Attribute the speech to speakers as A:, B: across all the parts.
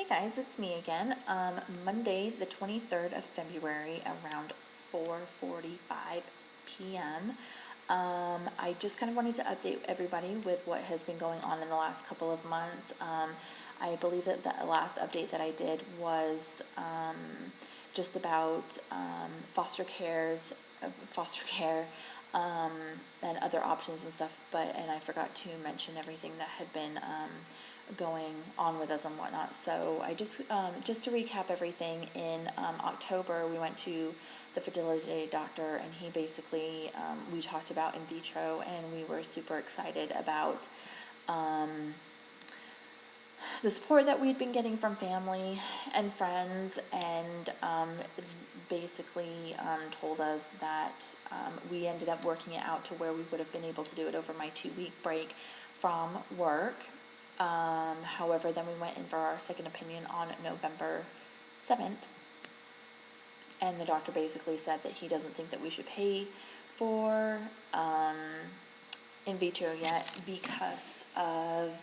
A: Guys, it's me again. Monday, the 23rd of February, around 4:45 p.m. I just kind of wanted to update everybody with what has been going on in the last couple of months. I believe that the last update that I did was just about foster care, and other options and stuff. And I forgot to mention everything that had been going on with us and whatnot. So I just to recap everything, in October we went to the fertility doctor, and he basically we talked about in vitro, and we were super excited about the support that we'd been getting from family and friends, and basically told us that we ended up working it out to where we would have been able to do it over my 2-week break from work. However, then we went in for our second opinion on November 7th, and the doctor basically said that he doesn't think that we should pay for in vitro yet because of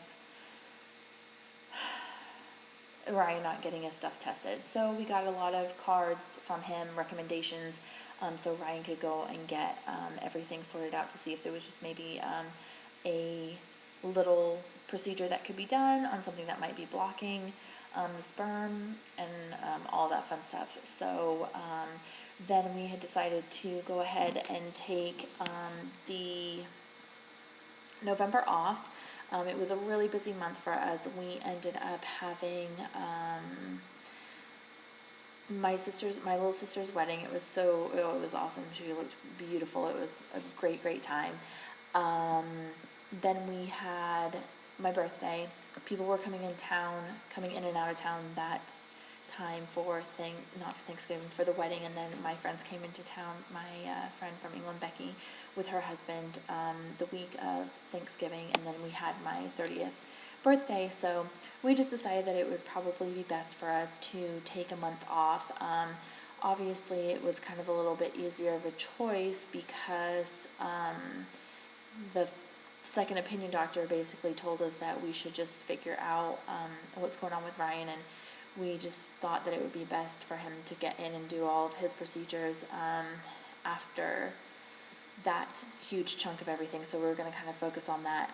A: Ryan not getting his stuff tested. So we got a lot of cards from him, recommendations, so Ryan could go and get everything sorted out to see if there was just maybe a little procedure that could be done on something that might be blocking the sperm and all that fun stuff. So then we had decided to go ahead and take the November off. It was a really busy month for us. We ended up having my little sister's wedding. It was awesome. She looked beautiful. It was a great time. Then we had my birthday. People were coming in and out of town that time not for Thanksgiving, for the wedding, and then my friends came into town. My friend from England, Becky, with her husband, the week of Thanksgiving, and then we had my 30th birthday. So we just decided that it would probably be best for us to take a month off. Obviously, it was kind of a little bit easier of a choice because the second opinion doctor basically told us that we should just figure out what's going on with Ryan, and we just thought that it would be best for him to get in and do all of his procedures after that huge chunk of everything. So we're going to kind of focus on that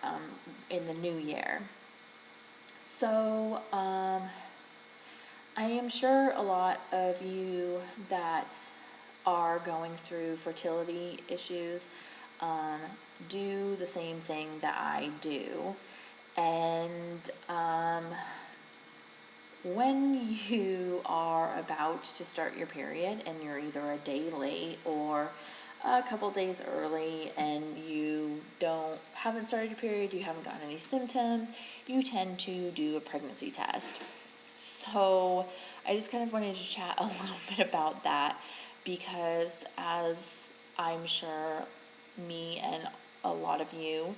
A: in the new year. So I am sure a lot of you that are going through fertility issues do the same thing that I do. And when you are about to start your period and you're either a day late or a couple days early and you haven't started your period, you haven't gotten any symptoms, you tend to do a pregnancy test. So I just kind of wanted to chat a little bit about that, because as I'm sure me and a lot of you,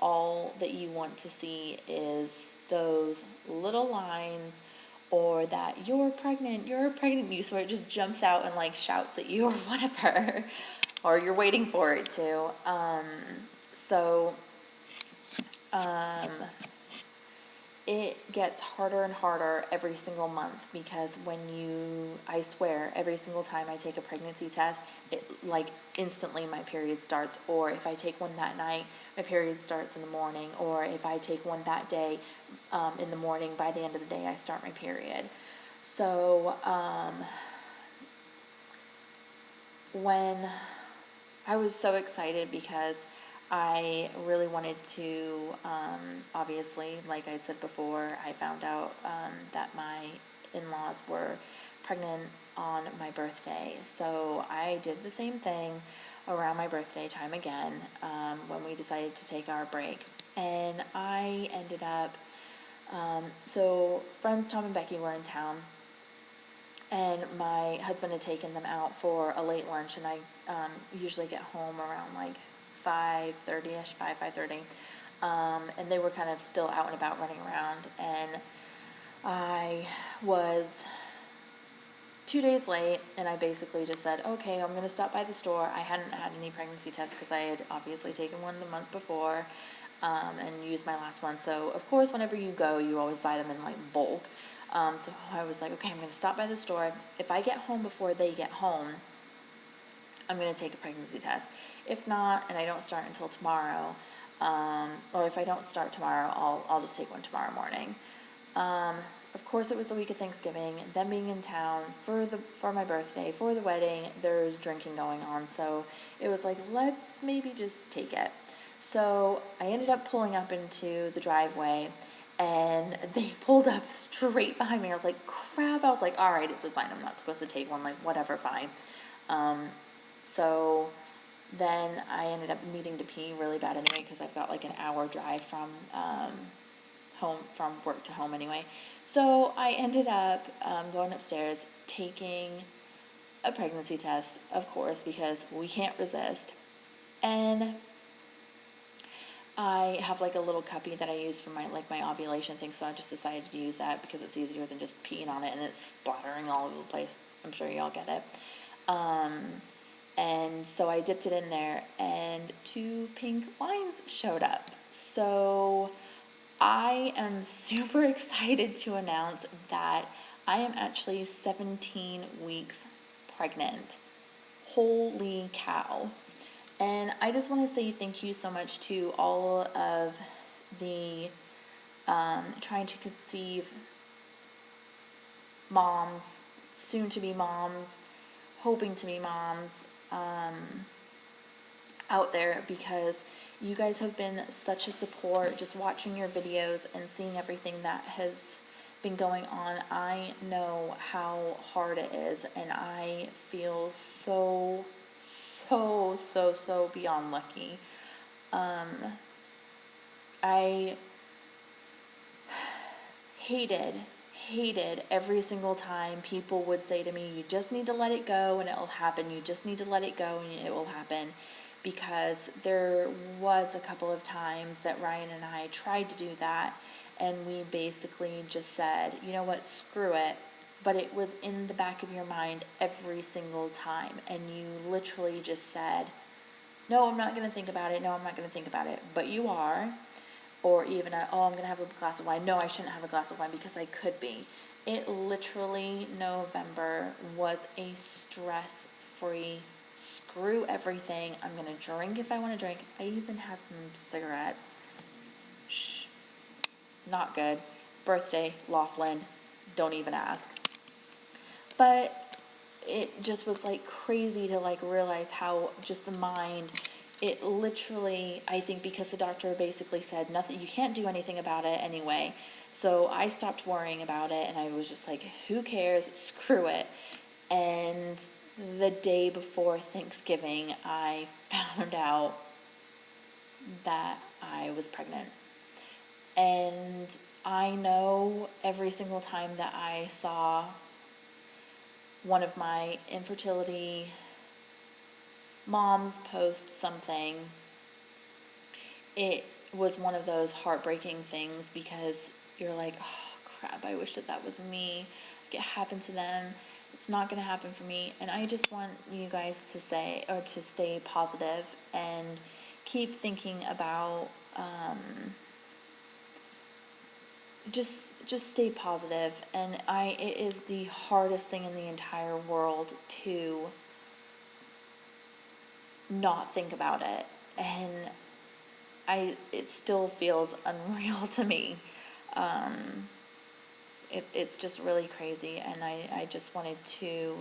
A: all that you want to see is those little lines, or that you're pregnant, news, so it just jumps out and like shouts at you or whatever, or you're waiting for it to. It gets harder and harder every single month, because I swear, every single time I take a pregnancy test, like instantly my period starts, or if I take one that night, my period starts in the morning, or if I take one that day in the morning, by the end of the day I start my period. So when I was so excited because I really wanted to, obviously, like I said before, I found out that my in-laws were pregnant on my birthday. So I did the same thing around my birthday time again, when we decided to take our break. And I ended up, so friends Tom and Becky were in town, and my husband had taken them out for a late lunch, and I usually get home around like 5:30ish, 5:30, and they were kind of still out and about running around, and I was 2 days late, and I basically just said, okay, I'm going to stop by the store. I hadn't had any pregnancy tests because I had obviously taken one the month before, and use my last one. So of course, whenever you go, you always buy them in like bulk. So I was like, okay, I'm going to stop by the store. If I get home before they get home, I'm going to take a pregnancy test. If not, and I don't start until tomorrow, or if I don't start tomorrow, I'll just take one tomorrow morning. Of course, it was the week of Thanksgiving, them being in town for my birthday, for the wedding. There's drinking going on, so it was like, let's maybe just take it. So I ended up pulling up into the driveway, and they pulled up straight behind me. I was like, crap. I was like, all right, it's a sign I'm not supposed to take one. Like, whatever, fine. So then I ended up needing to pee really bad anyway, because I've got like an hour drive from home, from work to home anyway. So I ended up going upstairs, taking a pregnancy test, of course, because we can't resist. And I have like a little cuppy that I use for my ovulation thing, so I just decided to use that because it's easier than just peeing on it and it's splattering all over the place. I'm sure y'all get it. And so I dipped it in there, and 2 pink lines showed up. So I am super excited to announce that I am actually 17 weeks pregnant. Holy cow. And I just want to say thank you so much to all of the trying to conceive moms, soon to be moms, hoping to be moms out there, because you guys have been such a support, just watching your videos and seeing everything that has been going on. I know how hard it is, and I feel so beyond lucky. I hated every single time people would say to me, you just need to let it go and it will happen. You just need to let it go and it will happen. Because there was a couple of times that Ryan and I tried to do that, and we basically just said, you know what, screw it. But it was in the back of your mind every single time, and you literally just said, no, I'm not going to think about it. No, I'm not going to think about it. But you are. Or even, oh, I'm going to have a glass of wine. No, I shouldn't have a glass of wine because I could be. It literally, November was a stress-free, screw everything. I'm going to drink if I want to drink. I even had some cigarettes. Shh. Not good. Birthday, Laughlin. Don't even ask. But it just was like crazy to like realize how just the mind, it literally, I think because the doctor basically said nothing, you can't do anything about it anyway. So I stopped worrying about it, and I was just like, who cares? Screw it. And the day before Thanksgiving, I found out that I was pregnant. And I know every single time that I saw one of my infertility moms post something, it was one of those heartbreaking things, because you're like, oh crap, I wish that was me. Like, it happened to them. It's not going to happen for me. And I just want you guys to say, or to stay positive and keep thinking about just stay positive. And it is the hardest thing in the entire world to not think about it, and it still feels unreal to me. It's just really crazy, and I just wanted to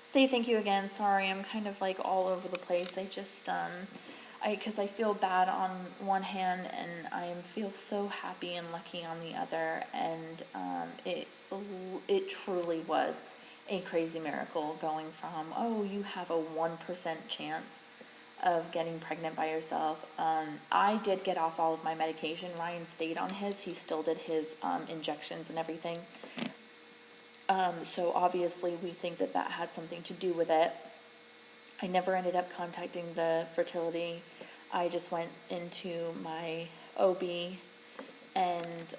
A: say thank you again. Sorry, I'm kind of like all over the place. I just because I feel bad on one hand, and I feel so happy and lucky on the other, and it truly was a crazy miracle, going from, oh, you have a 1% chance of getting pregnant by yourself. I did get off all of my medication. Ryan stayed on his. He still did his injections and everything. So obviously we think that had something to do with it. I never ended up contacting the fertility. I just went into my OB and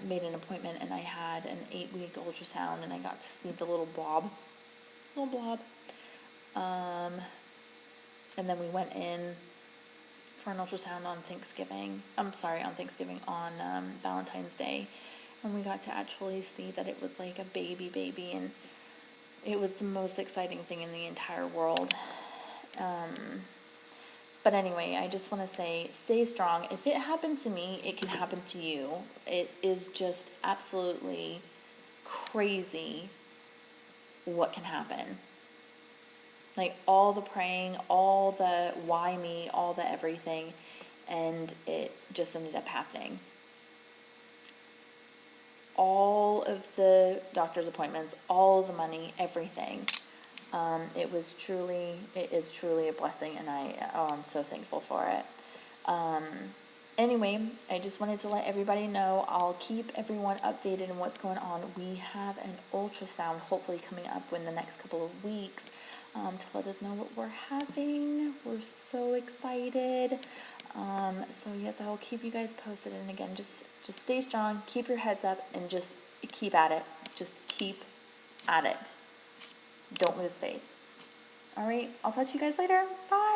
A: made an appointment, and I had an 8-week ultrasound, and I got to see the little blob. And then we went in for an ultrasound on Thanksgiving. On Valentine's Day. And we got to actually see that it was like a baby, and it was the most exciting thing in the entire world. But anyway, I just want to say, stay strong. If it happened to me, it can happen to you. It is just absolutely crazy what can happen. Like, all the praying, all the why me, all the everything, and it just ended up happening. All of the doctor's appointments, all the money, everything. It is truly a blessing, and I'm so thankful for it. Anyway, I just wanted to let everybody know. I'll keep everyone updated on what's going on. We have an ultrasound hopefully coming up in the next couple of weeks to let us know what we're having. We're so excited. So yes, I will keep you guys posted. And again, just stay strong, keep your heads up, and just keep at it. Just keep at it. Don't lose faith. All right, I'll talk to you guys later. Bye.